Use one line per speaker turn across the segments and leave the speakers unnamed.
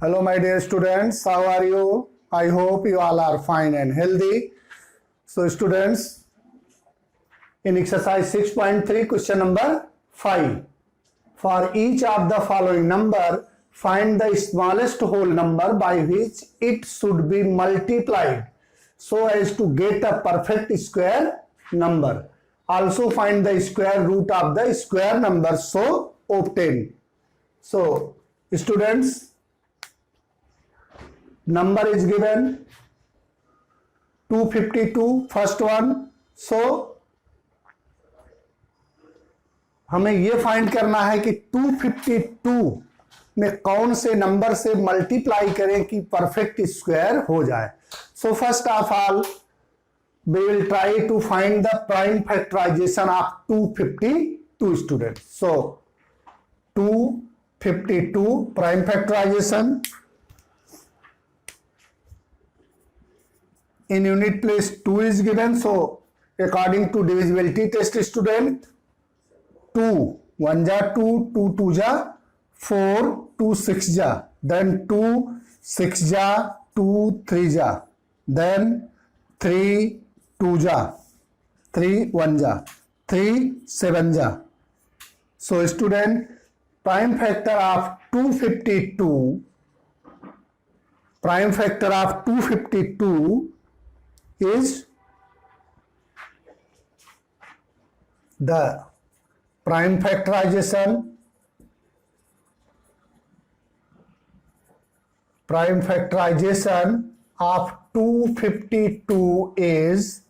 Hello, my dear students. How are you? I hope you all are fine and healthy. So, students, in exercise 6.3, question number 5. For each of the following number, find the smallest whole number by which it should be multiplied so as to get a perfect square number. Also find the square root of the square number so obtain. So, students, number is given 252 first one. So हमें ये find करना है कि 252 में कौन से number से multiply करें कि परफेक्ट स्क्वायर हो जाए. सो first of all we will try to find the prime factorization of 252 students. So 252 prime factorization. In unit place 2 is given, so according to divisibility test student, 2 1 ja 2, 2 2 ja 4, 2 6 ja, then 2 6 ja 2 3 ja, then 3 2 ja 3 1 ja 3 7 ja. So student, prime factor of 252, prime factor of 252 is the prime factorization of 252 is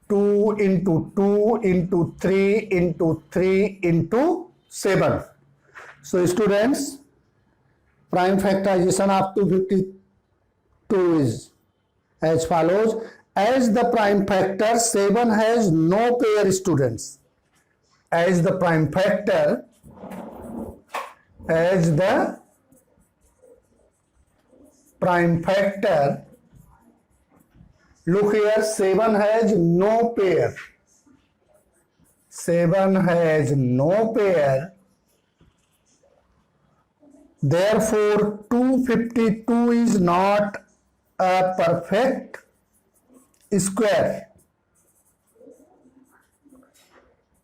2 into 2 into 3 into 3 into 7. So students, prime factorization of 252 is as follows. As the prime factor 7 has no pair students. As the prime factor, look here, 7 has no pair. 7 has no pair. Therefore, 252 is not a perfect square.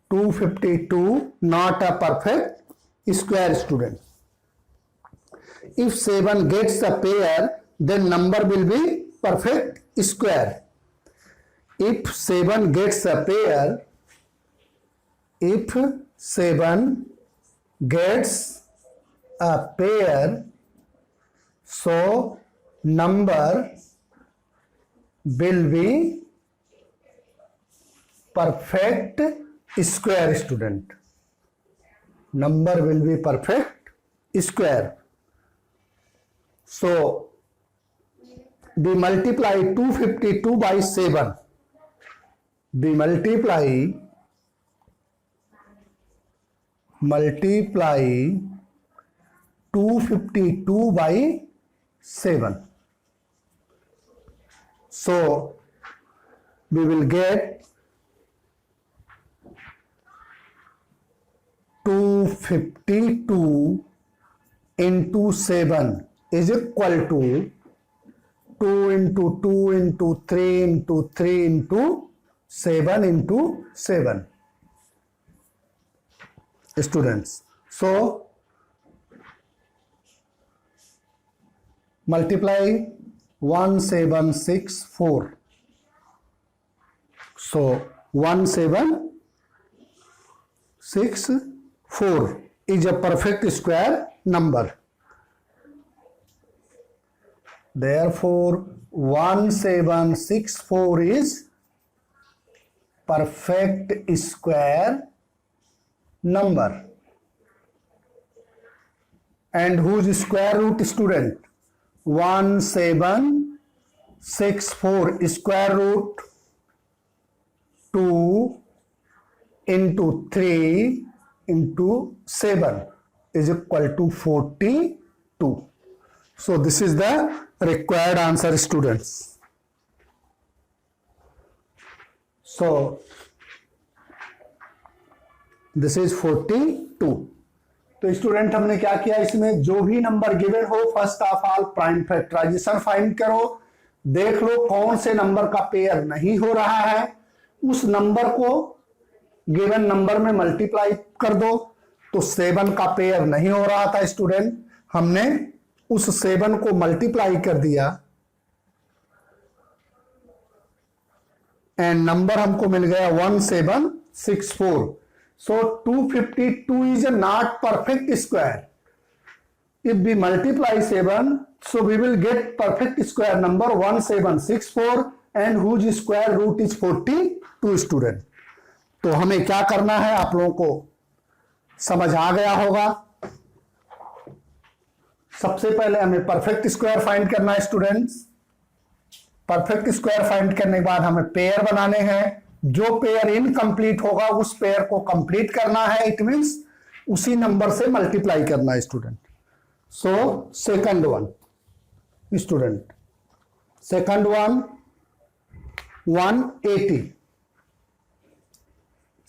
252 not a perfect square student. If 7 gets a pair, then number will be perfect square. If 7 gets a pair, so number will be perfect square student. Number will be perfect square. So we multiply 252 by 7. We multiply 252 by 7. So we will get 252 into 7 is equal to 2 into 2 into 3 into 3 into 7 into 7 students. So multiply 1764. So 1764 is a perfect square number. Therefore, 1764 is perfect square number. And whose square root student? 1764 square root 2 into 3 into 7 is equal to 42. So this is the required answer students. So this is 42. तो student हमने क्या किया, इसमें जो भी number given हो first of all prime factorisation find करो, देख लो कौन से नंबर का पेयर नहीं हो रहा है, उस नंबर को गिवन नंबर में मल्टीप्लाई कर दो। तो 7 का पेयर नहीं हो रहा था स्टूडेंट, हमने उस 7 को मल्टीप्लाई कर दिया एंड नंबर हमको मिल गया 1764। सो 252 is not perfect square. If we multiply 7, so we will get perfect square number 1764 and whose square root is 42 student. तो हमें क्या करना है आप लोगों को समझ आ गया होगा। सबसे पहले हमें परफेक्ट स्क्वायर फाइंड करना है स्टूडेंट्स। परफेक्ट स्क्वायर फाइंड करने के बाद हमें पेयर बनाने हैं। जो पेयर इनकम्प्लीट होगा उस पेयर को कंप्लीट करना है, इट मींस उसी नंबर से मल्टीप्लाई करना है student. So second one student, second one 180,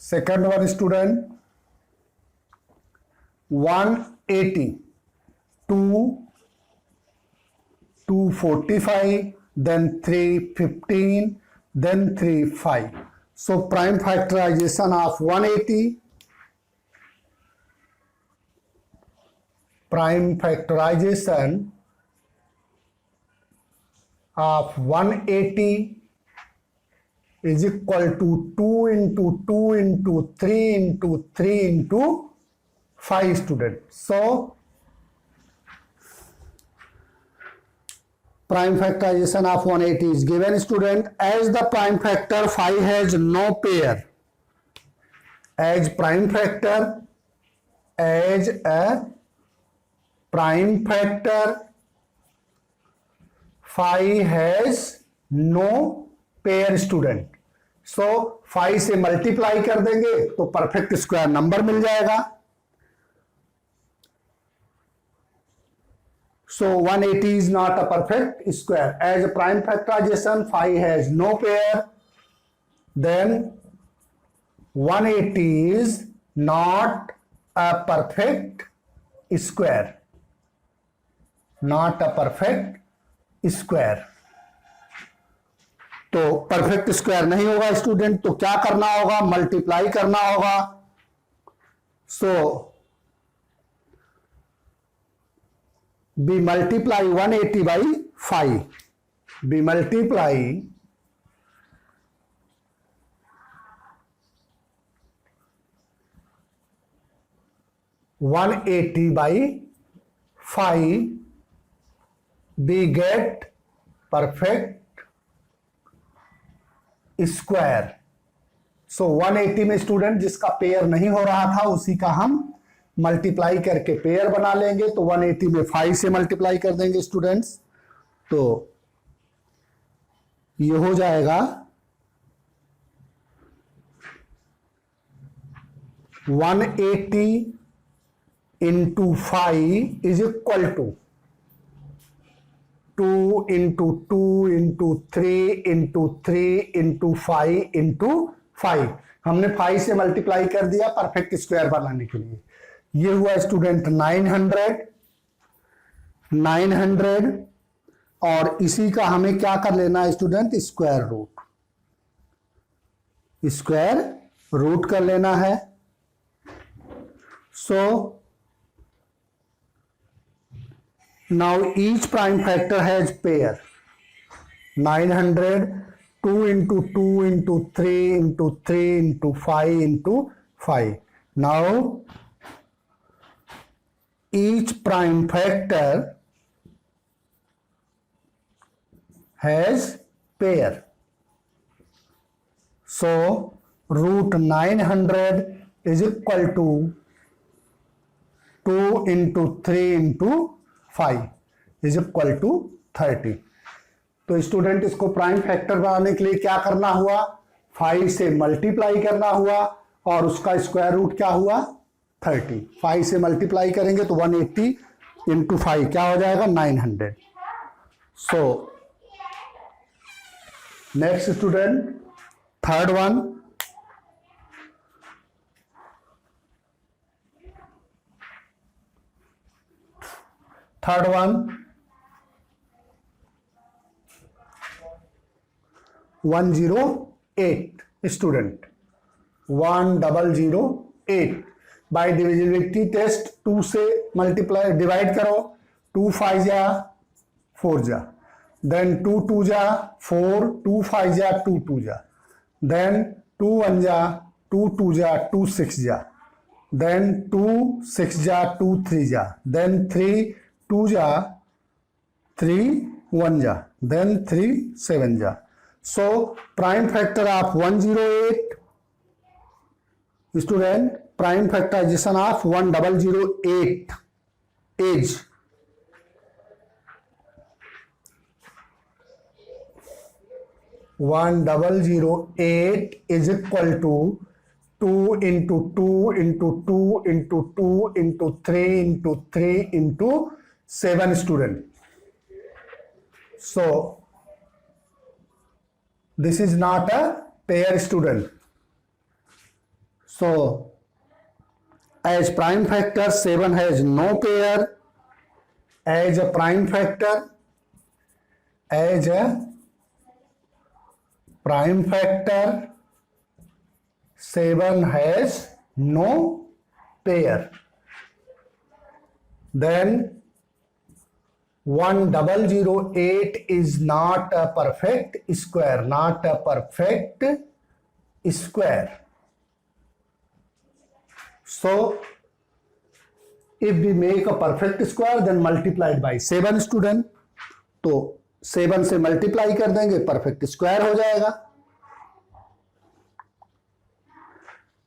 second one student 180, 245, then 315, then 35. So prime factorization of 180, prime factorization of 180 is equal to 2 into 2 into 3 into 3 into 5 students. So prime factorization of 180 is given student. As the prime factor 5 has no pair, as prime factor, as a prime factor 5 has no pair student. So 5 से multiply कर देंगे तो perfect square number मिल जाएगा। So 180 is not a perfect square. As a prime factorization 5 has no pair, then 180 is not a perfect square. Not a perfect square. तो perfect square नहीं होगा student, तो क्या करना होगा, मल्टीप्लाई करना होगा। So we multiply 180 by 5, we multiply 180 by 5, we get perfect square. So 180 में स्टूडेंट जिसका पेयर नहीं हो रहा था उसी का हम मल्टीप्लाई करके पेयर बना लेंगे। तो 180 में 5 से मल्टीप्लाई कर देंगे स्टूडेंट्स, तो ये हो जाएगा 180 into 5 is equal to 2 into 2 into 3 into 3 into 5 into 5। हमने 5 से मल्टीप्लाई कर दिया परफेक्ट स्क्वायर बनाने के लिए। ये हुआ स्टूडेंट 900 और इसी का हमें क्या कर लेना है स्टूडेंट, स्क्वायर रूट कर लेना है। सो now each prime factor has pair 900, 2 into 2 into 3 into 3 into 5 into 5. Now each prime factor has pair. So root 900 is equal to 2 into 3 into 5 is equal to 30। तो स्टूडेंट इसको prime factor बनाने के लिए क्या करना हुआ, 5 से मल्टीप्लाई करना हुआ और उसका स्क्वायर रूट क्या हुआ 30। 5 से मल्टीप्लाई करेंगे तो 180 इंटू 5 क्या हो जाएगा 900। So next student third one, third one 108 student 1008 by divisibility test 2 से मल्टीप्लाई डिवाइड करो, 2 5 जा 4 जा, देन 2 2 जा 4, 2 5 जा 2 2 जा, देन 2 1 जा 2 2 जा 2 6 जा, देन 2 6 जा 2 3 जा, देन 3 2 जा 3 1 जा, देन 3 7 जा. So prime factor of 108 student, prime factorization of 1008 is 1008 is equal to 2 into 2 into 2 into 2 into 3 into 3 into 7 student. So this is not a pair student. So as prime factor 7 has no pair, as a prime factor 7 has no pair, then 1008 is not a perfect square, not a perfect square. So if we make a perfect square, then multiplied by 7 student, तो 7 से multiply कर देंगे, perfect square हो जाएगा.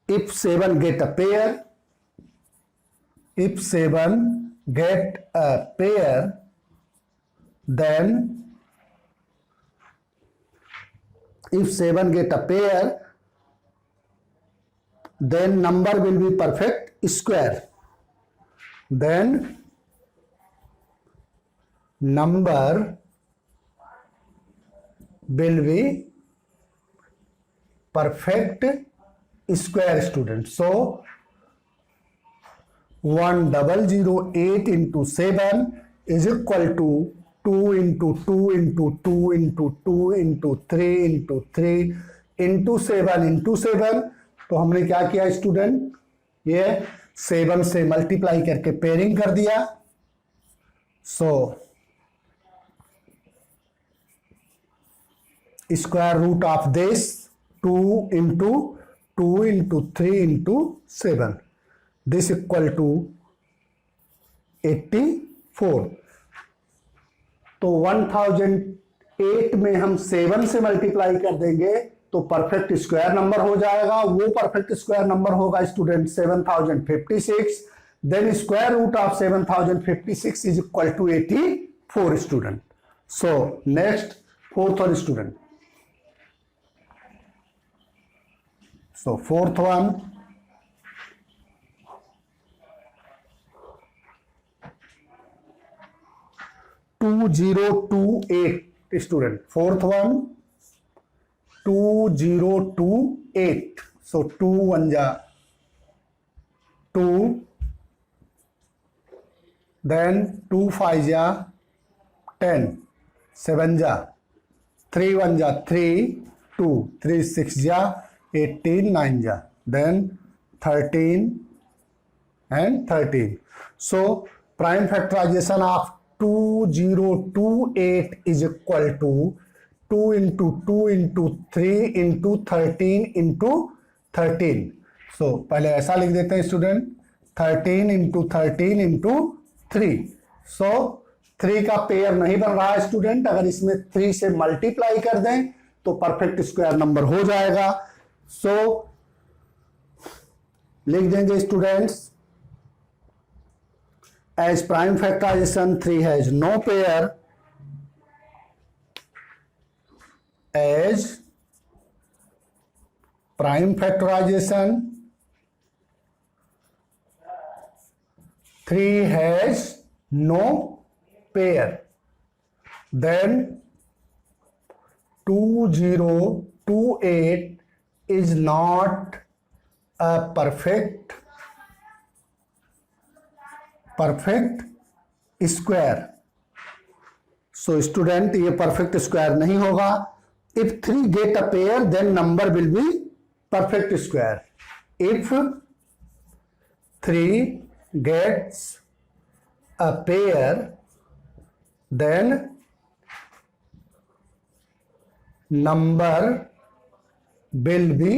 If 7 get a pair, if 7 get a pair, then if 7 get a pair, then number will be perfect square. Then number will be perfect square student. So 1008 into 7 is equal to 2 into 2 into 2 into 2 into 3 into 3 into 7 into 7. तो हमने क्या किया student, ये 7 से multiply करके pairing कर दिया. So square root of this 2 into 2 into 3 into 7, this equal to 84. तो 1008 में हम 7 से मल्टीप्लाई कर देंगे तो परफेक्ट स्क्वायर नंबर हो जाएगा. वो परफेक्ट स्क्वायर नंबर होगा student 7056. Then square root of 7056 is equal to 84 student. So next fourth one student. So fourth one 2028 student. Fourth one 2028. So 2 1 जा 2, then 2 5 जा 10, 7 जा 3 1 जा 3, 2 3 6 जा 18, 9 जा, then 13 and 13. So prime factorization of 2028 is equal to 2 into 2 into 3 into 13 into 13. So पहले ऐसा लिख देते हैं स्टूडेंट, 13 into 13 into 3. So 3 का पेयर नहीं बन रहा है स्टूडेंट. अगर इसमें 3 से मल्टीप्लाई कर दें तो परफेक्ट स्क्वायर नंबर हो जाएगा. सो लिख देंगे students, as prime factorization 3 has no pair, as prime factorization 3 has no pair, then 2028 is not a perfect square. So student ये परफेक्ट स्क्वायर नहीं होगा. If 3 get a pair then number will be perfect square. If 3 gets a pair then number will be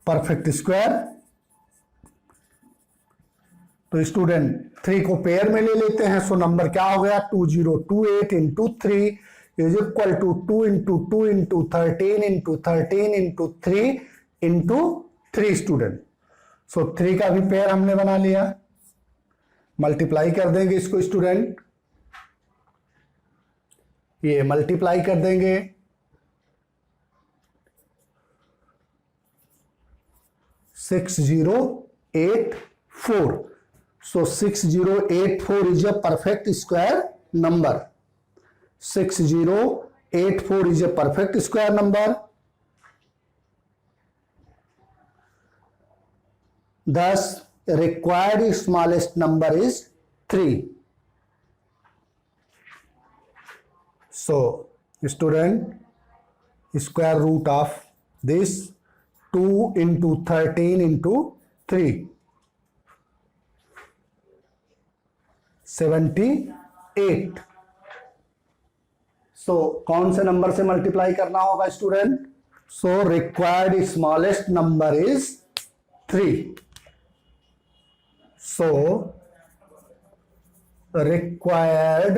perfect square. तो student 3 को pair में ले लेते हैं. So number क्या हो गया 2028 into 3 is equal to 2 into 2 into 13 into 13 into 3 into 3 student. So 3 का भी पेयर हमने बना लिया. मल्टीप्लाई कर देंगे इसको स्टूडेंट. ये मल्टीप्लाई कर देंगे. 6084. सो 6084 is a perfect square number. 6084 is a perfect square number. Thus required smallest number is 3. So student square root of this 2 into 13 into 3 78. So कौन से नंबर से मल्टीप्लाई करना होगा student. So required smallest number is 3. So required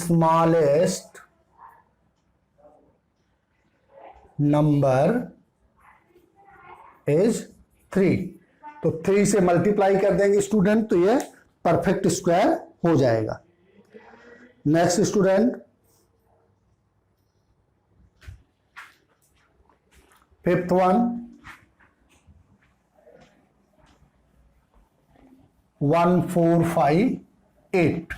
smallest number is 3. तो 3 से multiply कर देंगे student तो ये परफेक्ट स्क्वायर हो जाएगा. Next student fifth one 1458.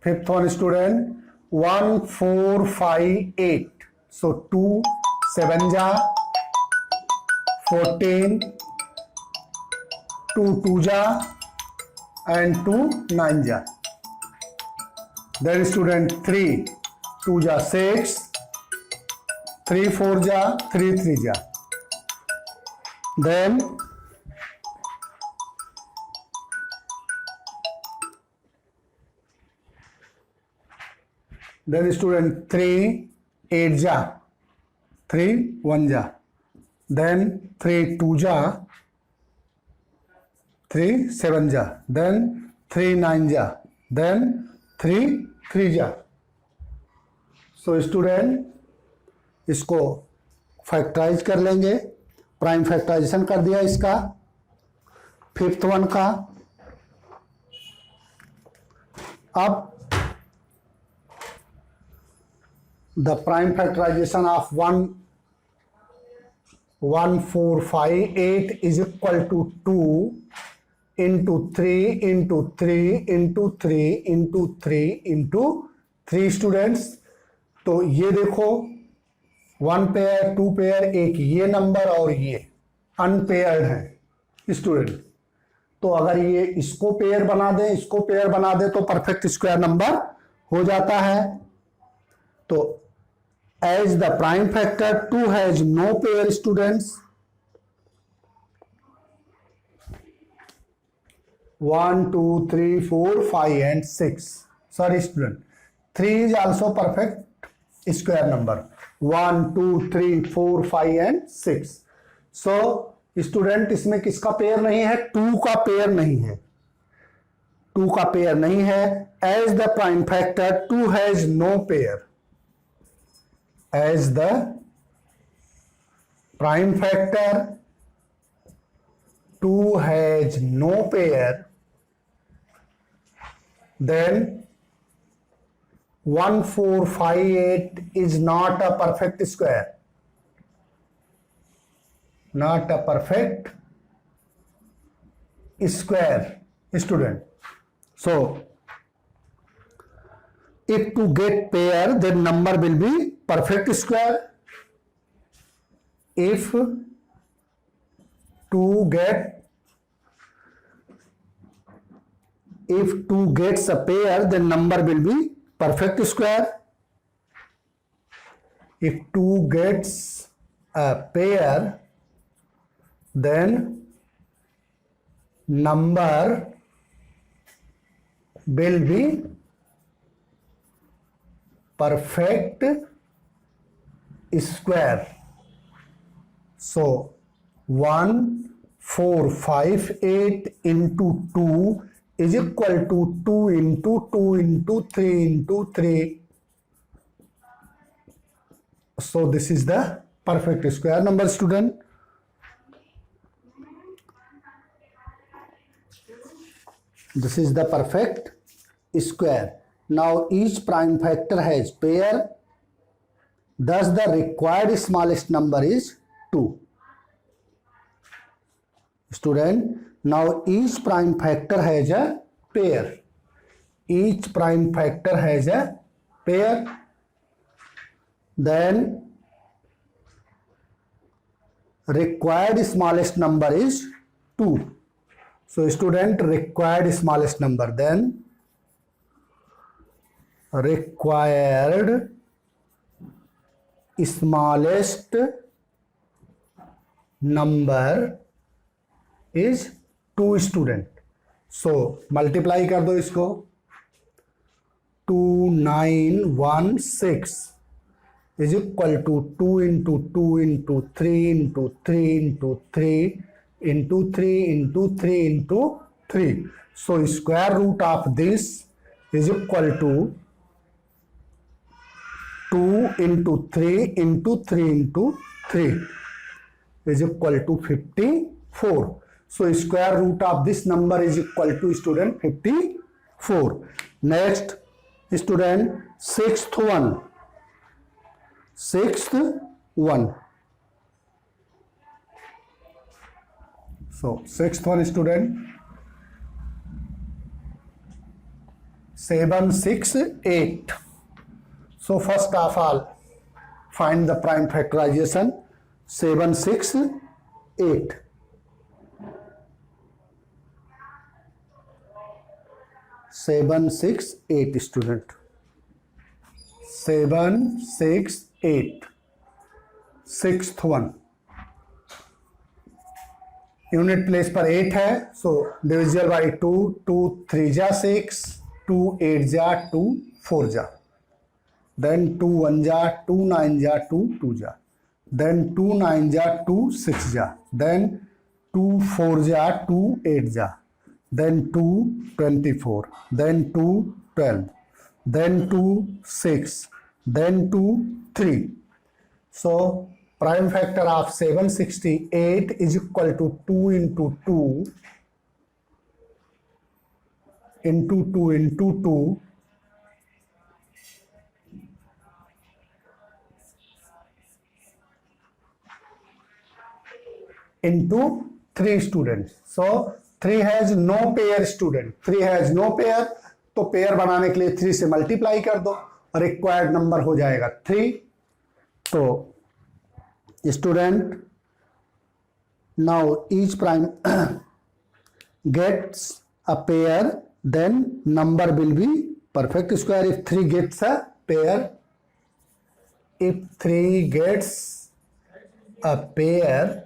5th one student 1458. So 2 7 ja 14, 2 2 ja and 2 9 ja. Then student 3 2 ja 6, 3 4 ja 3 3 ja. Then student 3 8 ja 3 1 ja. Then 3 2 ja 3 7 ja. Then 3 9 ja. Then 3 3 ja. So student इसको factorise कर लेंगे. Prime factorisation कर दिया इसका 5th one का. अब the prime factorization of 1458 is equal to 2 into 3 into 3 into 3 into 3 into 3 students. तो ये देखो 1 पेयर 2 पेयर, एक ये नंबर और ये अनपेयर्ड है स्टूडेंट. तो अगर ये इसको पेयर बना दे इसको पेयर बना दे तो परफेक्ट स्क्वायर नंबर हो जाता है. तो as the prime factor 2 has no pair students, 1 2 3 4 5 and 6. Sorry student, 3 is also perfect square number. 1 2 3 4 5 and 6. So student इसमें किसका पेयर नहीं है 2 का पेयर नहीं है. 2 का पेयर नहीं है. as the prime factor 2 has no pair. As the prime factor 2 has no pair, then 1458 is not a perfect square. Not a perfect square, student. So if to get pair then number will be perfect square. if two gets a pair, then number will be perfect square. If 2 gets a pair, then number will be perfect square. So 1, 4, 5, 8 into 2 is equal to 2 into 2 into 3 into 3. So this is the perfect square number, student. This is the perfect square. Now each prime factor has pair. Thus the required smallest number is 2. Student, now each prime factor has a pair. Each prime factor has a pair. Then required smallest number is 2. So student, required smallest number, then required smallest number is 2, student. So multiply कर दो इसको. 2916 is equal to 2 into 2 into 3 into 3 into 3 into 3 into 3 into 3. So square root of this is equal to 2 into 3 into 3 into 3 is equal to 54. So square root of this number is equal to, student, 54. Next, student, sixth one. So sixth one, student, 7, 6, 8. So first of all, find the prime factorization. 7, 6, 8. Seven, 6, 8, student. 7, 6, 8. Sixth one. Unit place पर 8 है, सो divisible by 2. 2 3 जा 6, 2 8 जा 2 4 जा, then 2 1 जा 2 9 जा 2 2 जा, then 2 9 जा 2 6 जा, देन 2 4 जा 2 8 जा, then 2 24, then 2 12, then 2 6, then 2 3. So prime factor of 768 is equal to 2 into 2 into 2 into 2 into 3, students. So 3 has no pair, student. 3 has no pair, तो पेयर बनाने के लिए 3 से मल्टीप्लाई कर दो, रिक्वायर्ड नंबर हो जाएगा 3. तो student, now each prime gets a pair, then number will be perfect square. If 3 gets a pair, if 3 gets a pair,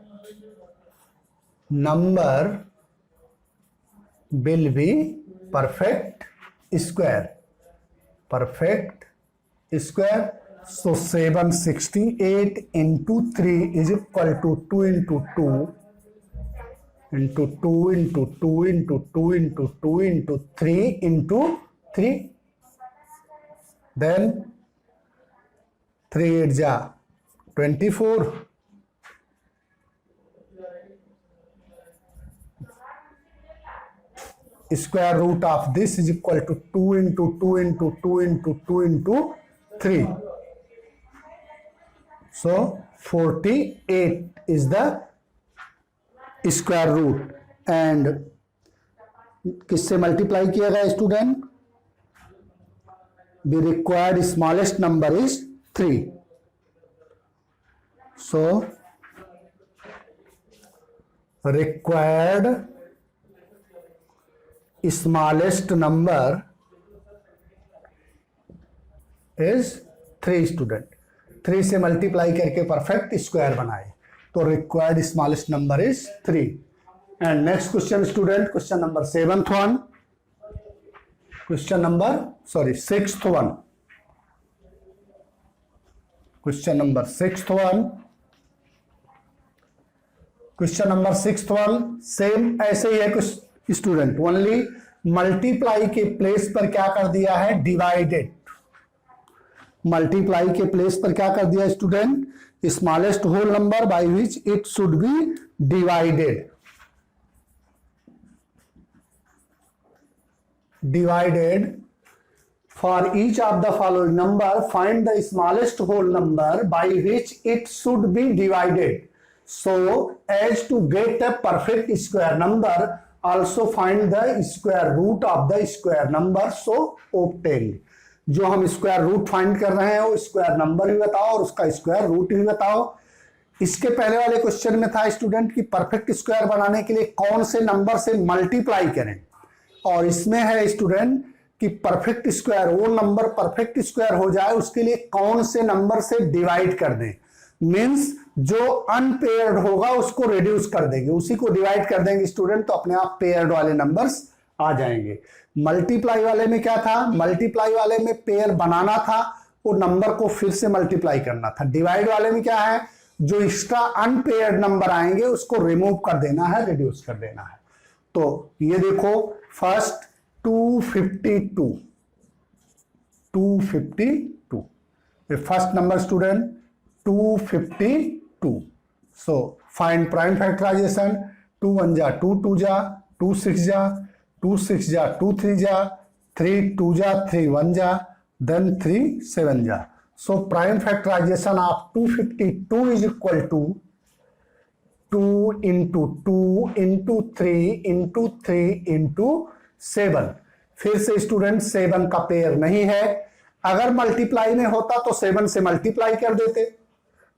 number will be perfect square. Perfect square. So 768 into 3 is equal to 2 into 2 into 2 into 2 into 2 into 2 into 3 into 3. Then 3 8 ja 24. Square root of this is equal to 2 into 2 into 2 into 2 into 3. So 48 is the square root. And किससे multiply किया गया student? The required smallest number is 3. So required smallest number is 3 student. 3 से multiply करके perfect square बनाए, तो required smallest number is 3। And next question student, question number 7th one, question number 6th one, question number 6th one, question number 6th one same ऐसे ही है कुछ student, only multiply के place पर क्या कर दिया है, डिवाइडेड। मल्टीप्लाई के प्लेस पर क्या कर दिया student, smallest whole number by which it should be divided. Divided for each of the following number, find the smallest whole number by which it should be divided, so as to get a perfect square number. Also find the square root of the square number so obtained. जो हम square root find कर रहे हैं वो square number भी बताओ और उसका स्क्वायर रूट भी बताओ। इसके पहले वाले क्वेश्चन में था स्टूडेंट कि परफेक्ट स्क्वायर बनाने के लिए कौन से नंबर से मल्टीप्लाई करें, और इसमें है स्टूडेंट कि परफेक्ट स्क्वायर, वो नंबर परफेक्ट स्क्वायर हो जाए उसके लिए कौन से नंबर से डिवाइड कर दें। मींस जो अनपेयर्ड होगा उसको रिड्यूस कर देंगे, उसी को डिवाइड कर देंगे स्टूडेंट, तो अपने आप पेयर्ड वाले नंबर्स आ जाएंगे। मल्टीप्लाई वाले में क्या था, मल्टीप्लाई वाले में पेयर बनाना था, वो नंबर को फिर से मल्टीप्लाई करना था। डिवाइड वाले में क्या है, जो एक्स्ट्रा अनपेयर्ड नंबर आएंगे उसको रिमूव कर देना है, रिड्यूस कर देना है। तो ये देखो first 252, 252 first number student 252। So find prime factorization, 2 1 जा 2 2 जा 2 6 जा 2 6 जा 2 3 जा 3 2 जा 3 1 जा देन 3 7 जा। So prime factorization of 252 is equal to 2 into 2 into 3 into 3 into 7। फिर से स्टूडेंट 7 का पेयर नहीं है, अगर मल्टीप्लाई में होता तो 7 से मल्टीप्लाई कर देते,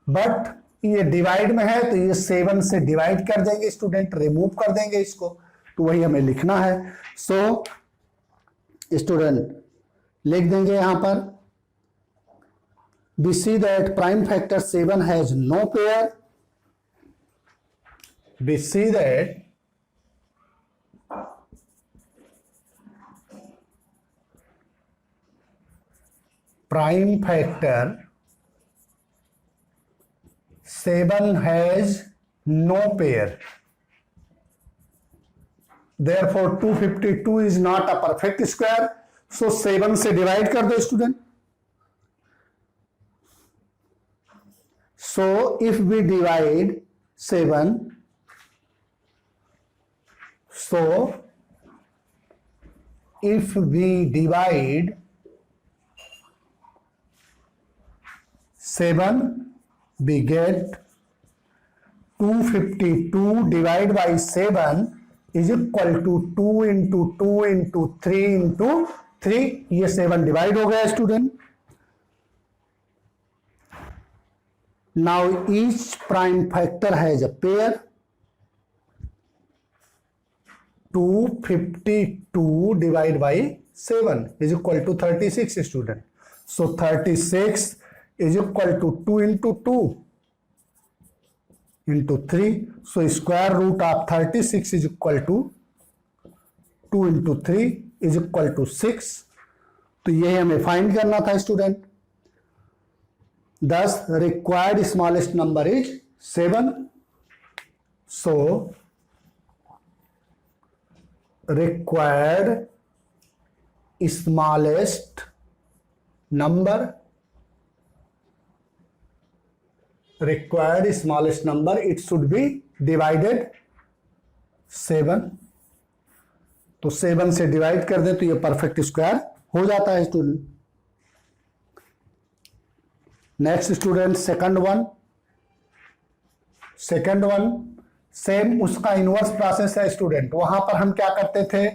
बट ये डिवाइड में है तो ये 7 से डिवाइड कर देंगे स्टूडेंट, रिमूव कर देंगे इसको, तो वही हमें लिखना है। सो स्टूडेंट लिख देंगे यहां पर, we see that prime factor 7 has no pair, we see that prime factor 7 has no pair, therefore 252 is not a perfect square, so 7 से डिवाइड कर दो student. So if we divide 7, so if we divide 7, we get 252 divided by 7 is equal to 2 into 2 into 3 into 3, ये 7 divide हो गया student. Now each prime factor has a pair. 252 divided by 7 is equal to 36 student. So 36 is equal to 2 into 2 into 3. So square root of 36 is equal to 2 into 3 is equal to 6. तो ये हमें find करना था student. Thus required smallest number is 7. So required smallest number, required smallest number, it should be divided 7. तो 7 से divide कर दे तो ये परफेक्ट स्क्वायर हो जाता है student. Next student second one, second one same उसका इनवर्स प्रोसेस है स्टूडेंट। वहां पर हम क्या करते थे,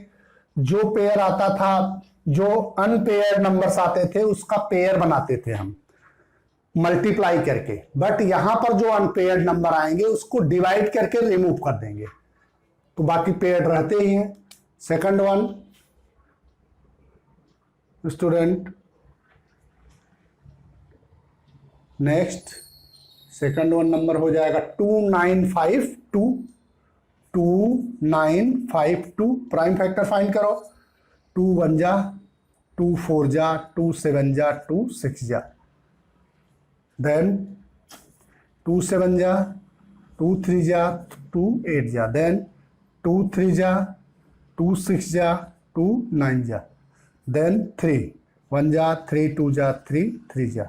जो पेयर आता था, जो अनपेयर नंबर्स आते थे उसका पेयर बनाते थे हम मल्टीप्लाई करके, बट यहां पर जो अनपेयर्ड नंबर आएंगे उसको डिवाइड करके रिमूव कर देंगे। तो बाकी पेयर्ड रहते ही हैं। Second one student, next second one number हो जाएगा 2952। 2952 प्राइम फैक्टर फाइंड करो। 2 1 जा, 2 4 जा, 2 7 जा, 2 6 जा, देन 2 7 जा, 2 3 जा, 2 8 जा, देन 2 3 जा, 2 6 जा, 2 9 जा, देन 3 1 जा, 3 2 जा, 3 3 जा,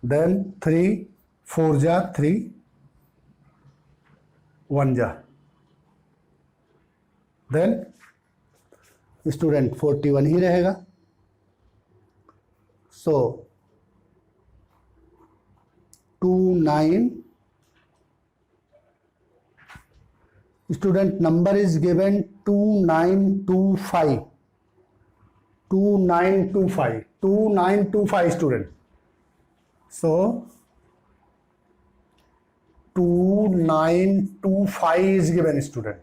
देन 3 4 जा, 3 1 जा, देन स्टूडेंट 41 ही रहेगा। सो 2 9 student number is given 2925 2925 student. So 2925 is given student.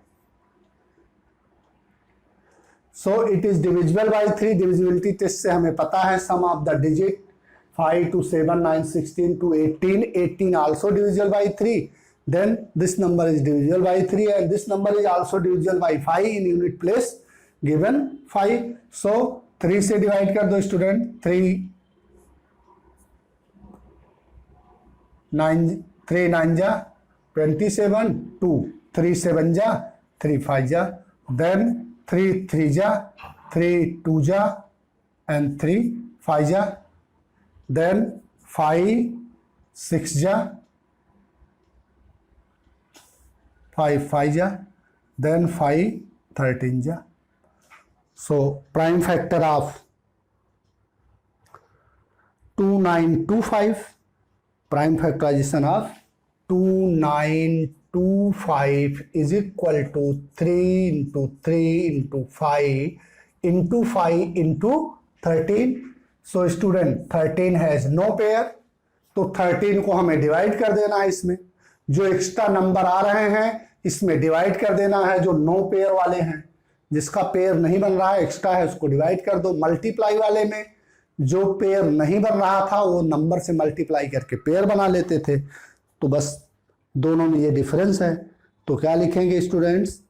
So it is divisible by 3. divisibility test से हमें पता है sum of the digit 5 to 7 9 16 to 18 18 also divisible by 3. Then this number is divisible by 3 and this number is also divisible by 5 in unit place given 5. So 3 से divide कर दो student. 3 9 जा 27, 2 3 7 जा, 3 5 जा, then 3 3 जा, 3 2 जा and 3 5 जा, then 5 6 जा, 5 5 जा, then 5 13 जा. So prime factor of 2925, prime factorization of 2925 is equal to 3 into 3 into 5 into 5 into 13. So student 13 has no pair, तो 13 को हमें डिवाइड कर देना है इसमें। जो एक्स्ट्रा नंबर आ रहे हैं इसमें डिवाइड कर देना है, जो नो पेयर वाले हैं, जिसका पेयर नहीं बन रहा है एक्स्ट्रा है उसको डिवाइड कर दो। मल्टीप्लाई वाले में जो पेयर नहीं बन रहा था वो नंबर से मल्टीप्लाई करके पेयर बना लेते थे, तो बस दोनों में ये डिफरेंस है। तो क्या लिखेंगे students,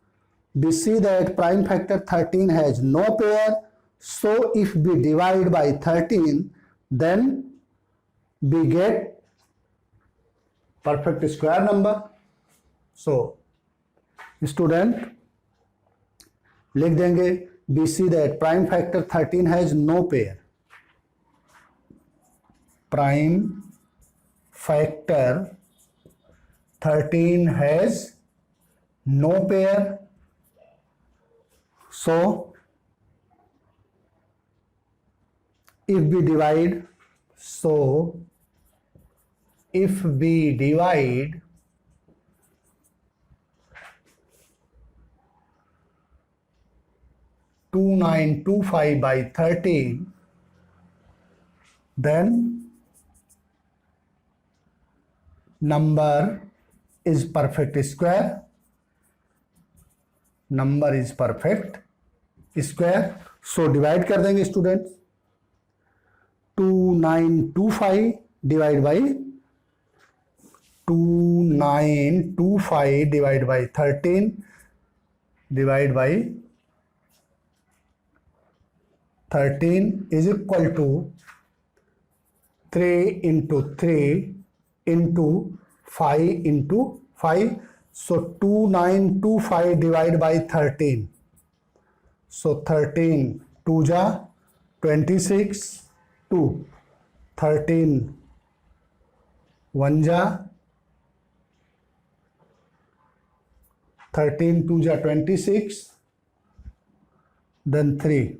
we see that prime factor 13 has no pair, so if we divide by 13 then we get perfect square number. So student लिख देंगे we see that prime factor 13 has no pair. Prime factor 13 has no pair. So if we divide 2925 by 13, then number is perfect square. Number is perfect square. So divide कर देंगे student, 2925 divide by 2925 divide by 13 divide by 13 is equal to 3 into 3 into 5 into 5. So 2925 divided by 13. So 13 2 जा 26, 2 13 1 जा 13 2 जा 26, then 3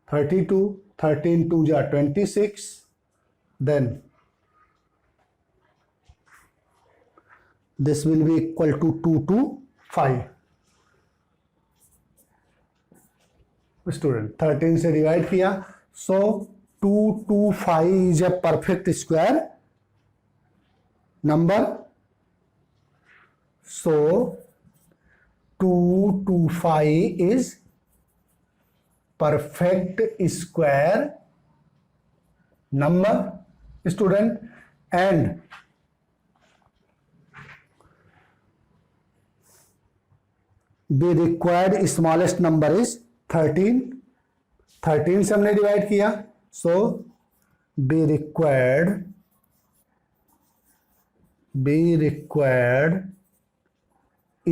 32, 13 2 जा 26, then this will be equal to 2 to 5. Student 13 से divide किया, सो 2 to 5 is a perfect square number. So 2 to 5 is perfect square number, student, and the required smallest number is 13. 13 से हमने divide किया, so the required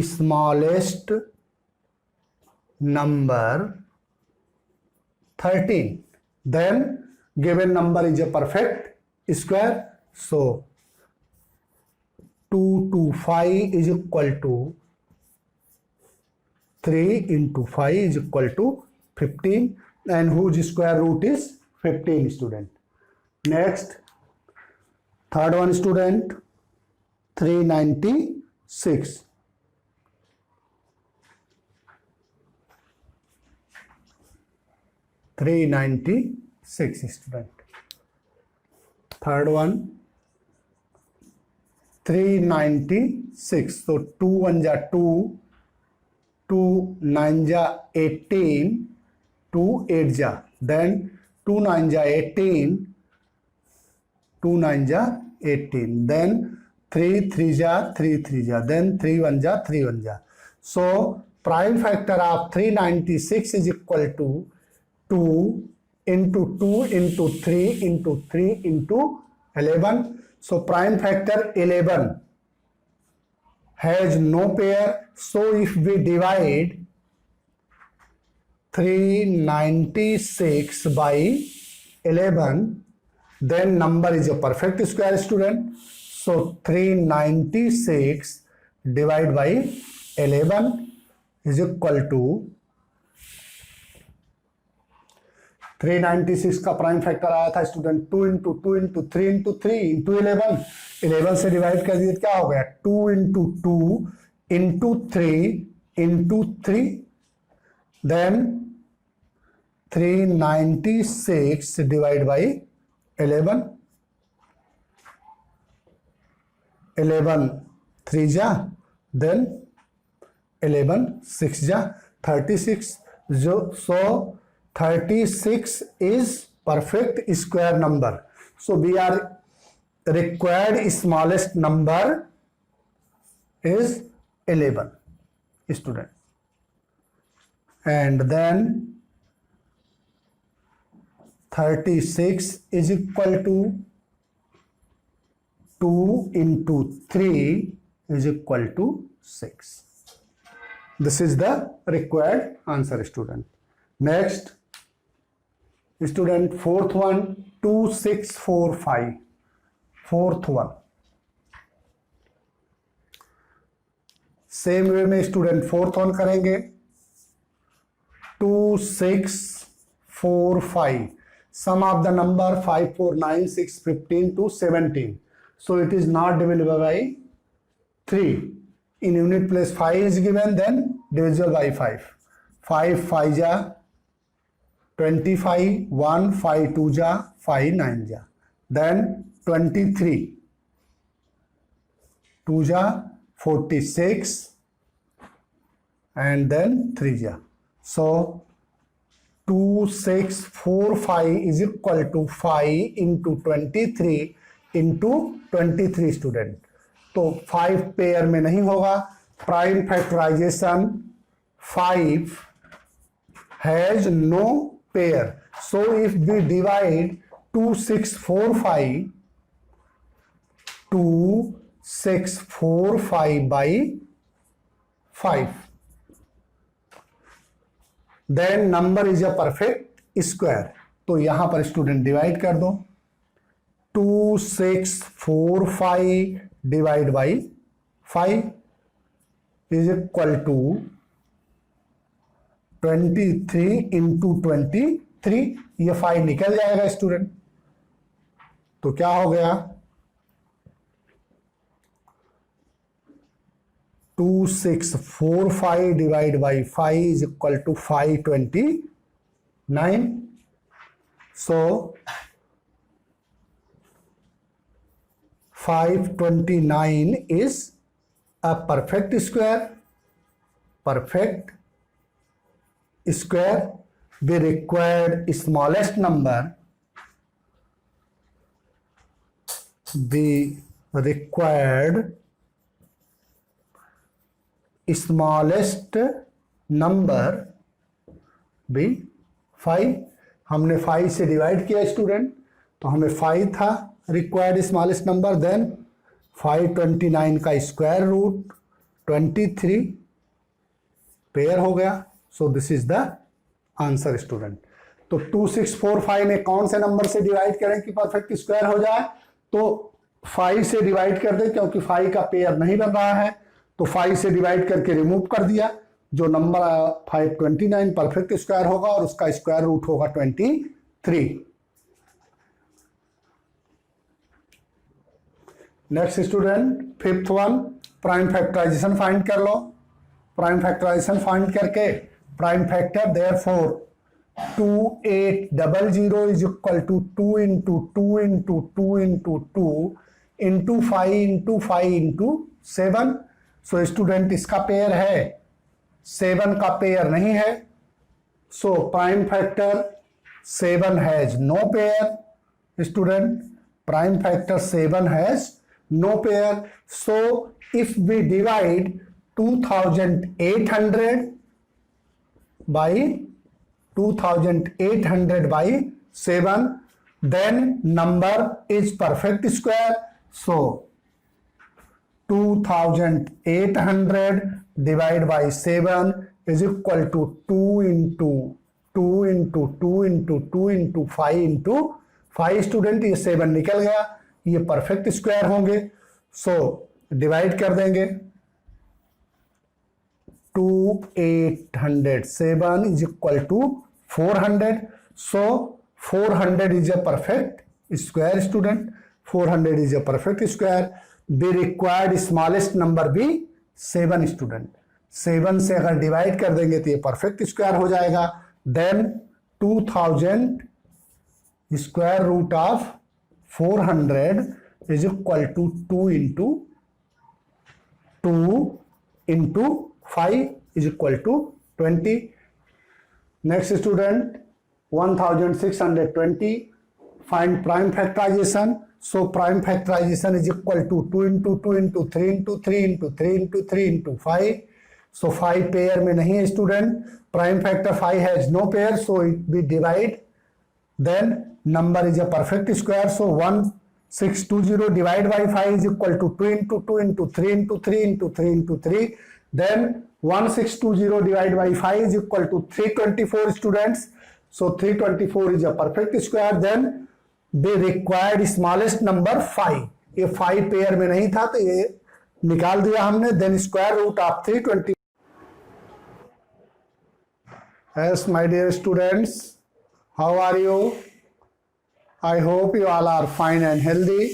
smallest number 13. Then given number is a perfect square, so 2 to 5 is equal to 3 into 5 is equal to 15, and whose square root is 15, student. Next, third one, student, 396. Student. Third one, 396. So 2 1 ja 2, 2 9 ja 18, 2 8 ja, then 2 9 ja 18, 2 9 ja 18, then 3 3 ja 3 3 ja, then 3 1 ja 3 1 ja. So prime factor of 396 is equal to 2 into 2 into 3 into 3 into 11. So prime factor 11 has no pair. So if we divide 396 by 11, then number is a perfect square, student. So 396 divided by 11 is equal to 396 का prime factor आया था student 2 into 2 into 3 into 3 into 11, 11 से divide कर दिए, क्या हो गया 2 into 2 into 3 into 3, then 396 divide by 11, 11 3 जा, देन 11 6 जा 36. So 36 is perfect square number. So we are required smallest number is 11, student. And then 36 is equal to 2 into 3 is equal to 6. This is the required answer, student. Next, student, fourth one, 2645. Fourth one. Same way में student fourth one करेंगे. 2645. Sum of the number 5 4 9 6 15 to 17. So it is not divisible by 3. In unit place 5 is given, then divisible by 5. 5 5 ja 25, 1 5 2 ja 5 9 ja, then 23, 2 ja 46, and then 3 ja. So 2645 is equal to 5 into 23 into 23, student. तो 5 pair में नहीं होगा. Prime factorization 5 has no pair. So if we divide 2645 by 5, then number is a perfect square. तो यहां पर student divide कर दो. 2645 divide by 5 is equal to 23 into 23. ये 5 निकल जाएगा स्टूडेंट. तो क्या हो गया 2645 divide by 5 is equal to 529. So 529 is a perfect square be required smallest number be required smallest number be 5। हमने 5 से डिवाइड किया स्टूडेंट, तो हमें 5 था रिक्वायर्ड स्मॉलेस्ट नंबर, देन 529 का स्क्वायर रूट 23 पेयर हो गया। So this is the answer student. तो 2645 में कौन से नंबर से डिवाइड करें कि परफेक्ट स्क्वायर हो जाए? तो 5 से डिवाइड कर दें, क्योंकि 5 का पेयर नहीं बन रहा है, तो 5 से डिवाइड करके रिमूव कर दिया। जो नंबर 529 परफेक्ट स्क्वायर होगा और उसका स्क्वायर रूट होगा 23। Next student, fifth one, prime factorisation find कर लो। प्राइम फैक्टराइजेशन फाइंड करके prime factor therefore 2800 is equal to 2 into 2 into 2 into 2 into 5 into 5 into 7। So student इसका पेयर है, 7 का पेयर नहीं है। So prime factor 7 has no pair student, prime factor 7 has no pair. So if we divide 2800 by 2800 by 7, then number is perfect square. So 2800 divided by 7 is equal to 2 into 2 into 2 into 2 into 5 into 5। Student ये 7 निकल गया, ये perfect square होंगे। So divide कर देंगे, 2807 is equal to 400. So 400 is a perfect square student, 400 is a perfect square। The required smallest number भी 7 student, 7 से अगर डिवाइड कर देंगे तो ये परफेक्ट स्क्वायर हो जाएगा। Then 2000 square root of 400 is equal to 2 into 2 into 5 is equal to 20। Next student, 1620, find prime factorization। So prime factorization is equal to 2 into 2 into 3 into 3 into 3 into 3 into 5। So 5 pair में नहीं है student, prime factor 5 has no pair, so we divide, then number is a perfect square। So 1620 divided by 5 is equal to 2 into 2 into 3 into 3 into 3 into 3। Then 1620 divided by 5 is equal to 324 students। So 324 is a perfect square। Then the required smallest number 5, ये 5 pair में नहीं था तो ये निकाल दिया हमने। Then square root of 320। Yes my dear students, how are you? I hope you all are fine and healthy।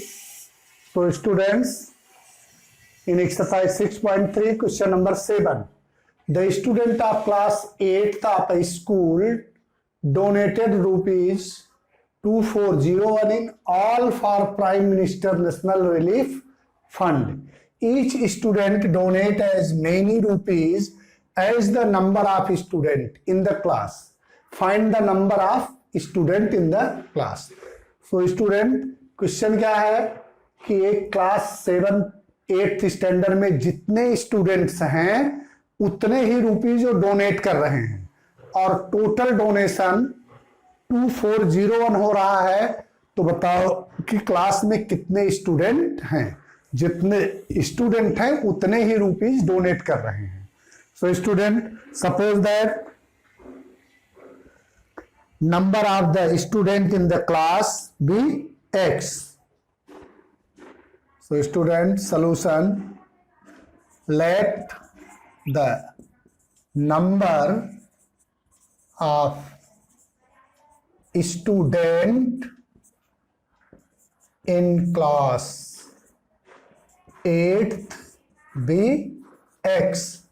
So students, in exercise 6.3 question number 7, the student of class 8th of a school donated rupees 2401 in all for Prime Minister National Relief Fund। Each student donate as many rupees as the number of student in the class। Find the number of student in the class। So student, question क्या है कि एक class 8th standard में जितने students हैं उतने ही rupees जो donate कर रहे हैं, और टोटल डोनेशन 2401 हो रहा है। तो बताओ कि क्लास में कितने स्टूडेंट हैं? जितने स्टूडेंट हैं उतने ही रुपीज डोनेट कर रहे हैं। So student, suppose that number of the student in the class be x। So student, solution, let the number of student in class 8th be x,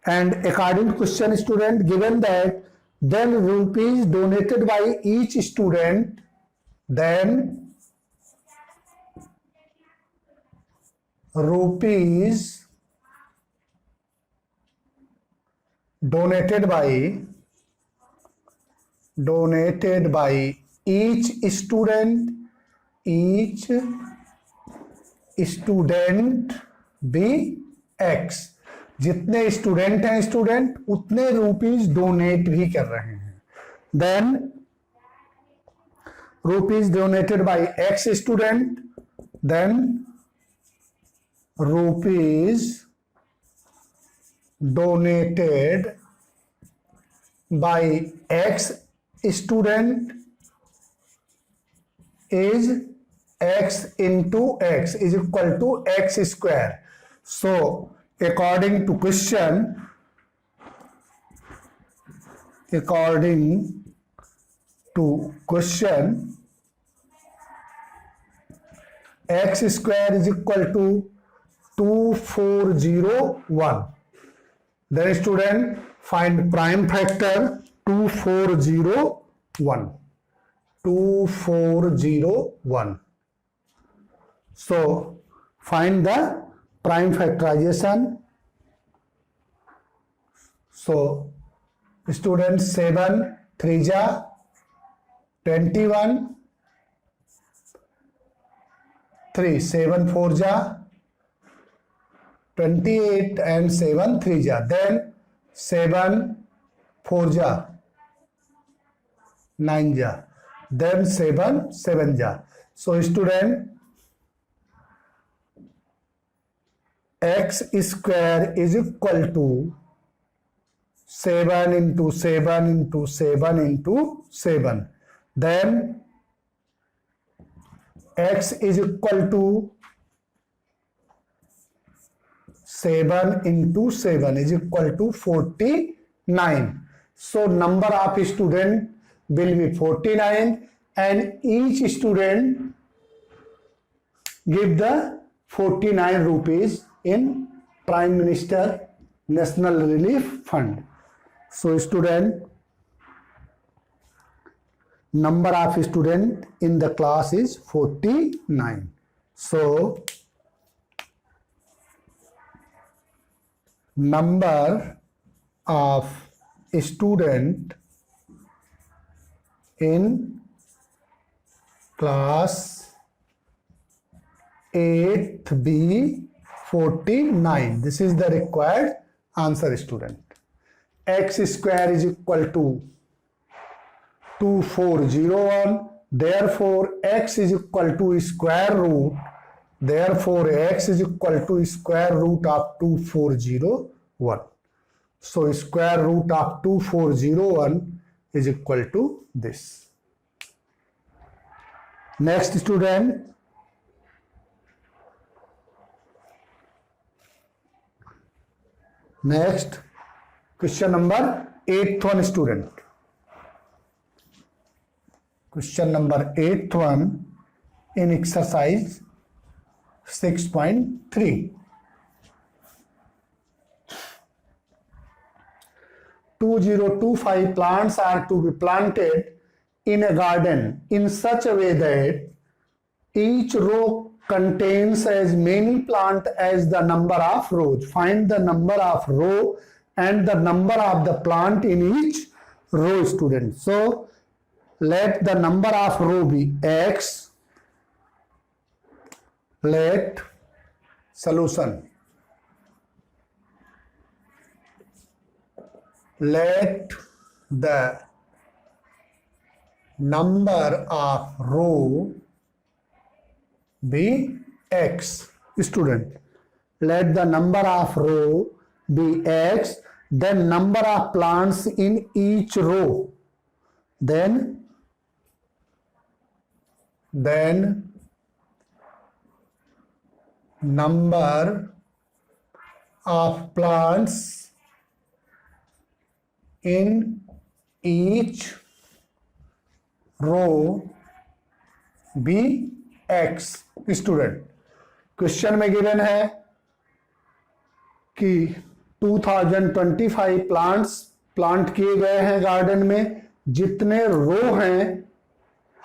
and according to question student given that then rupees donated by each student, then rupees donated by each student be x. जितने student हैं student उतने rupees donate भी कर रहे हैं. Then rupees donated by x student, then rupees donated by x student is x into x is equal to x square. So according to question, x square is equal to 2401. Then student find prime factor 2401. So find the prime factorization. So student 7 3 ja 21, 3 7 4 ja 28 and 7 3 ja. Then 7 4 ja 9 ja. Then 7 7 ja. So student x square is equal to 7 into 7 into 7 into 7. Then x is equal to 7 into 7 is equal to 49. So number of student will be 49 and each student give the 49 rupees in Prime Minister National Relief Fund. So student, number of student in the class is 49. So number of student in class 8th B 49. This is the required answer student. X square is equal to 2401. Therefore x is equal to square root. Therefore x is equal to square root of 2401. So square root of 2401 is equal to this. Next student, next question number 8th one student. Question number 8th one in exercise 6.3. 2025 plants are to be planted in a garden in such a way that each row contains as many plants as the number of rows. Find the number of row and the number of the plant in each row student. So let the number of row be x. Let solution. Let the number of row be x. Student, let the number of row be x, then number of plants in each row, then number of plants in each row be x. Student, question में given है कि 2025 plants plant किए गए हैं garden में. जितने रो हैं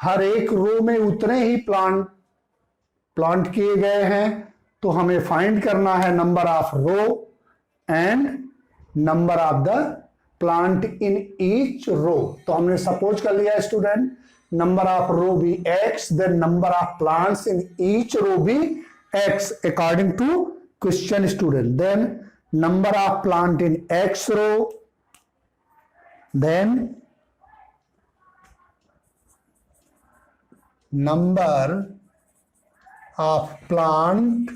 हर एक रो में उतने ही प्लांट किए गए हैं. तो हमें फाइंड करना है number of row and number of the plant in each row. तो हमने सपोज कर लिया student, number of row be x, then number of plants in each row be x according to question student. Then number of plant in x row, then number of plant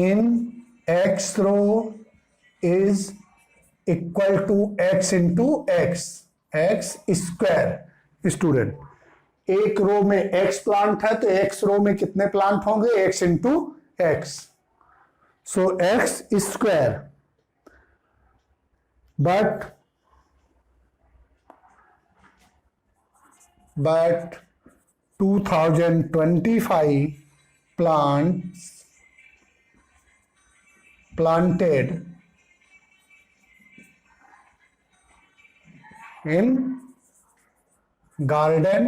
in x row is equal to x into x square। Student एक रो में x plant है तो x रो में कितने plant होंगे, x into x, so x square. but 2025 plants planted in garden,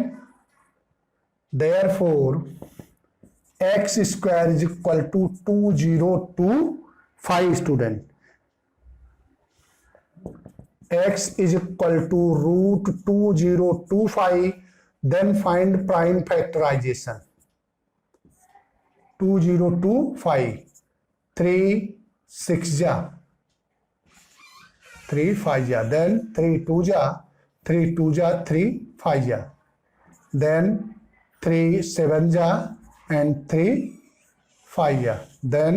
therefore x square is equal to 2025 student। x is equal to root 2025, then find prime factorization। 2025, 3 6 ja, 3 5 ja, then 3 2 ja, 3 2 ja, 3 5 ja, then 3 7 ja and 3 5 ja, then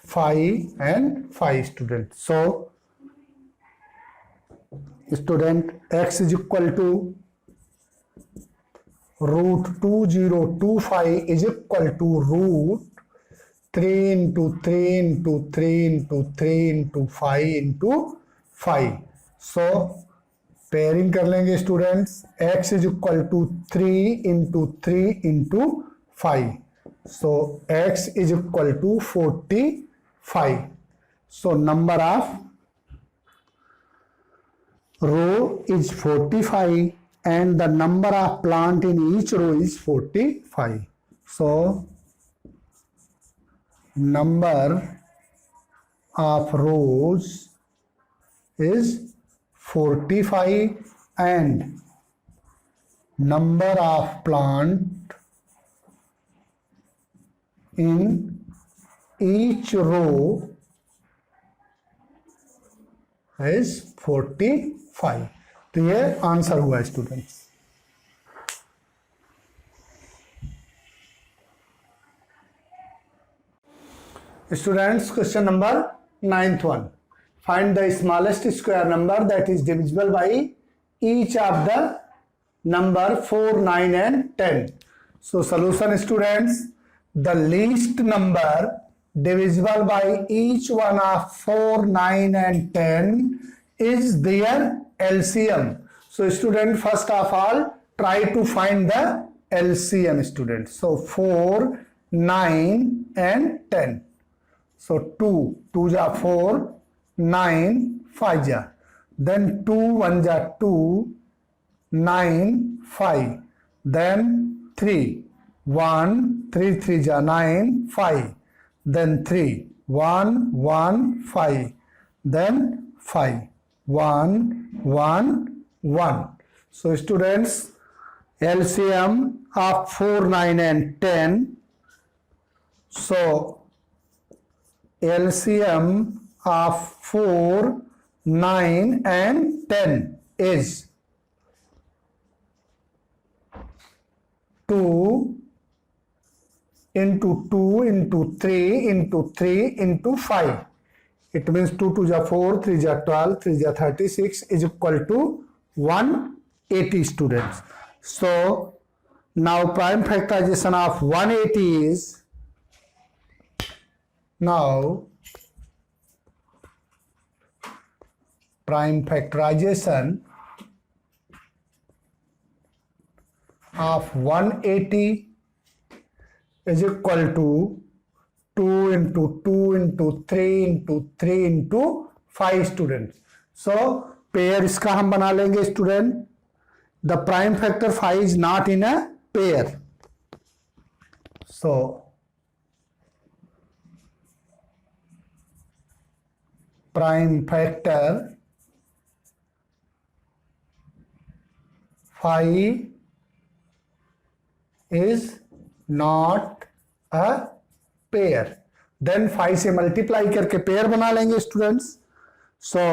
5 and 5 student। so student x is equal to root 2025 is equal to root 3 into 3 into 3 into 3 into 5 into 5। so pairing कर लेंगे students, x is equal to 3 into 3 into 5, so x is equal to 45। so number of row is 45 and the number of plant in each row is 45, so number of rows is 45 and number of plant in each row is 45। तो ये answer हुआ students. Students question number 9th one, find the smallest square number that is divisible by each of the number 4 9 and 10। so solution students, the least number divisible by each one of 4 9 and 10 is their LCM। so student, first of all try to find the LCM student। so 4 9 and 10, so 2 2 ja 4, 9 5 ja, then 2 1 ja 2, 9 5, then 3 1 3 3 ja 9 5, then 3 1 1 5, then 5 1 1 1। so students, LCM of 4 9 and 10, so LCM of 4 9 and 10 is 2 into 2 into 3 into 3 into 5। it means 2 2 ja 4, 3 ja 12, 3 ja 36 is equal to 180 students। so now prime factorization of 180 is, now prime factorization of 180 is equal to 2 into 2 into 3 into 3 into 5 students। so pair इसका हम बना लेंगे student, the prime factor 5 is not in a pair, so prime factor 5 is not a pair. Then 5 से multiply करके pair बना लेंगे students. So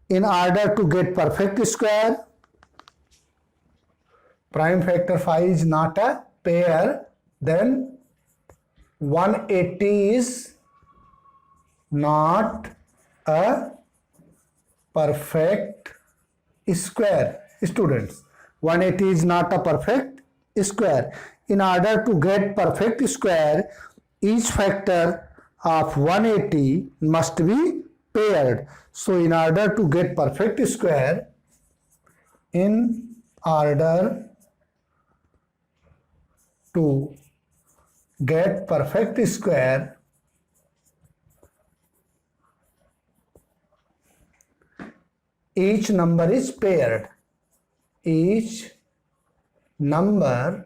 in order to get perfect square, prime factor 5 is not a pair, then 180 is not a perfect square. Students, 180 is not a perfect square. In order to get perfect square, each factor of 180 must be paired. So in order to get perfect square, in order to get perfect square, each number is paired. Each number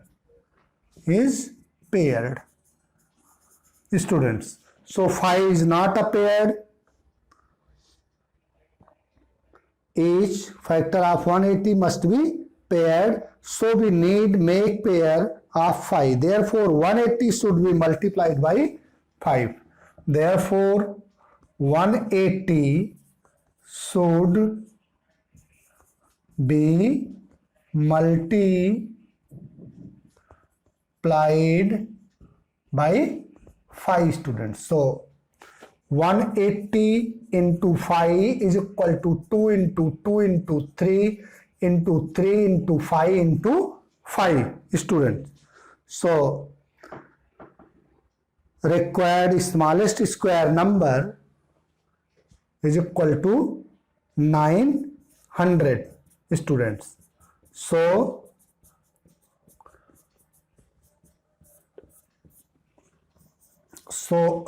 is paired. Students, so 5 is not a pair. Each factor of 180 must be paired, so we need make pair of 5. Therefore 180 should be multiplied by 5. Therefore 180 should be multiplied by 5 students. So 180 into 5 is equal to 2 into 2 into 3 into 3 into 5 into 5 students. So required smallest square number is equal to 900 students. So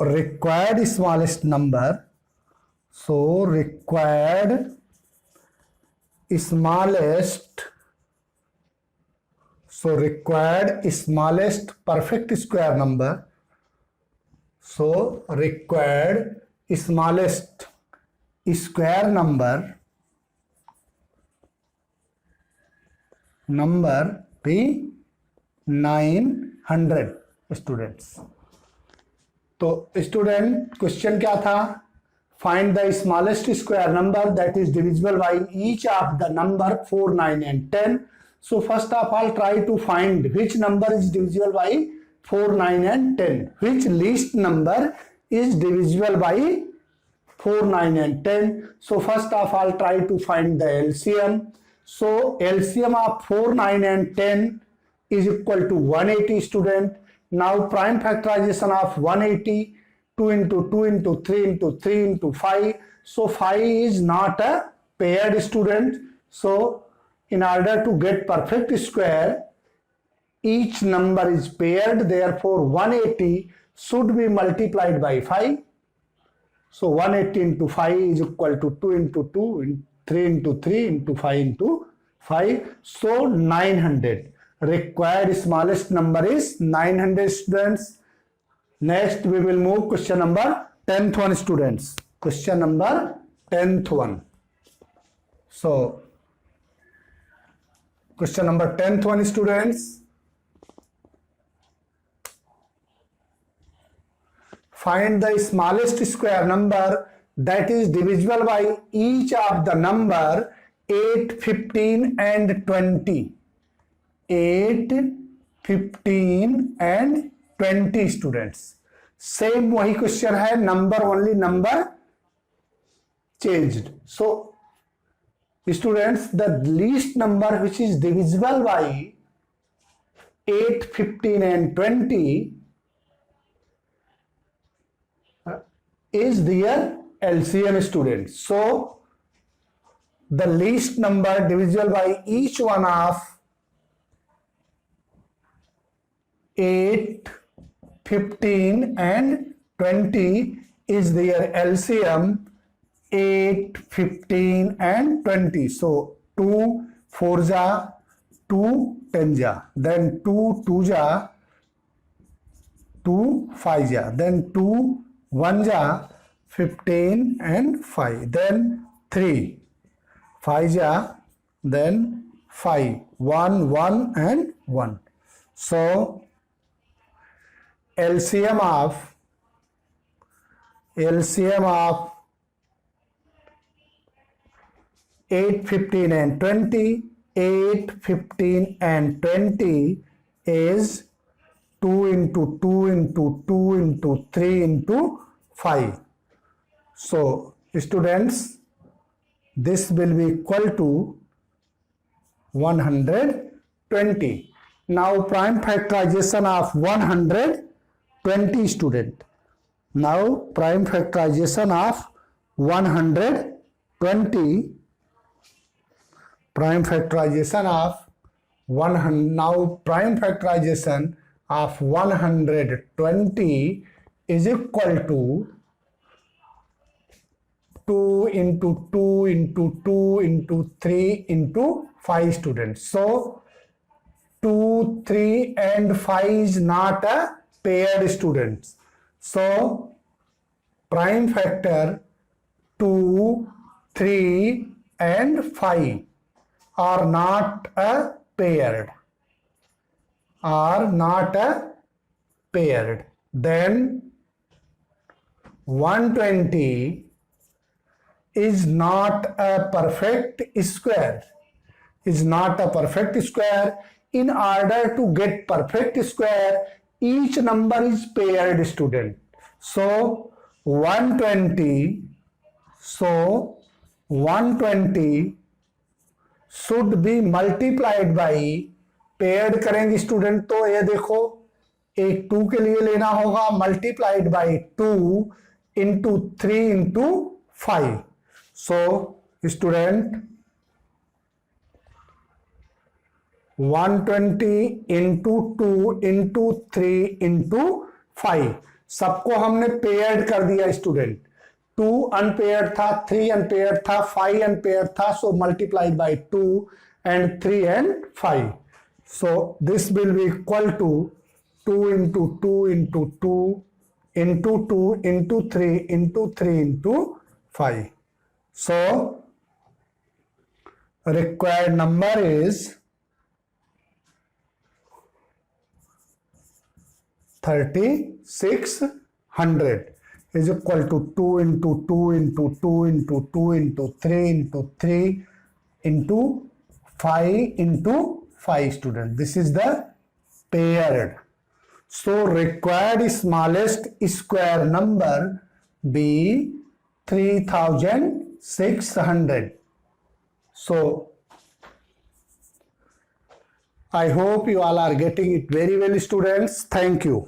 required smallest number, required smallest perfect square number, required smallest square number be 900 students. तो student question क्या था? Find the smallest square number that is divisible by each of the number 4, 9 and 10. So first of all try to find which number is divisible by 4, 9 and 10. Which least number is divisible by 4, 9 and 10. So first of all try to find the LCM. So LCM of 4, 9 and 10 is equal to 180 student. Now prime factorization of 180, 2 into 2 into 3 into 3 into 5. So 5 is not a paired student. So in order to get perfect square, each number is paired. Therefore 180 should be multiplied by 5. So 180 into 5 is equal to 2 into 2, 3 into 3 into 5 into 5. So 900. Required smallest number is 900 students. Next we will move question number 10th one students. Question number 10th one. So question number 10th one students. Find the smallest square number that is divisible by each of the number 8, 15 and 20. 8, 15 and 20 students. Same वही question है, number only number changed. So students, the least number which is divisible bye 8, 15 and 20 is their LCM students. So the least number divisible by each one of 8, 15 and 20 is their LCM 8, 15 and 20. So 2 4 ja, 2 10 ja, then 2 2 ja, 2 5 ja, then 2 1 ja, 15 and 5. Then 3. 5 ja, then 5. 1, 1 and 1. So LCM of 8, 15 and 20. 8, 15 and 20 is 2 into 2 into 2 into 3 into 5. So students, this will be equal to 120. Now prime factorization of 120 student. Now prime factorization of 120. Prime factorization of 100. Now prime factorization of 120 is equal to 2 into 2 into 2 into 3 into 5 students. So 2, 3 and 5 is not a paired students. So prime factor 2, 3 and 5 are not a paired. Then 120 is not a perfect square. In order to get perfect square, each number is paired student. So 120 should be multiplied by, paired करेंगे student तो ये देखो एक 2 के लिए लेना होगा multiplied by 2 into 3 into 5. So student 120 into 2 into 3 into 5 सबको हमने पेयर्ड कर दिया स्टूडेंट. 2 अनपेयर्ड था, 3 अनपेयर्ड था, 5 अनपेयर्ड था. सो multiplied by 2 and 3 and 5. So this will be equal to 2 into 2 into 2 into 2 into 3 into 3 into 5. So required number is 3600 is equal to 2 into 2 into 2 into 2 into 3 into 3 into 5 into 5 students. This is the paired. So required smallest square number be 3600. So I hope you all are getting it very well students. Thank you.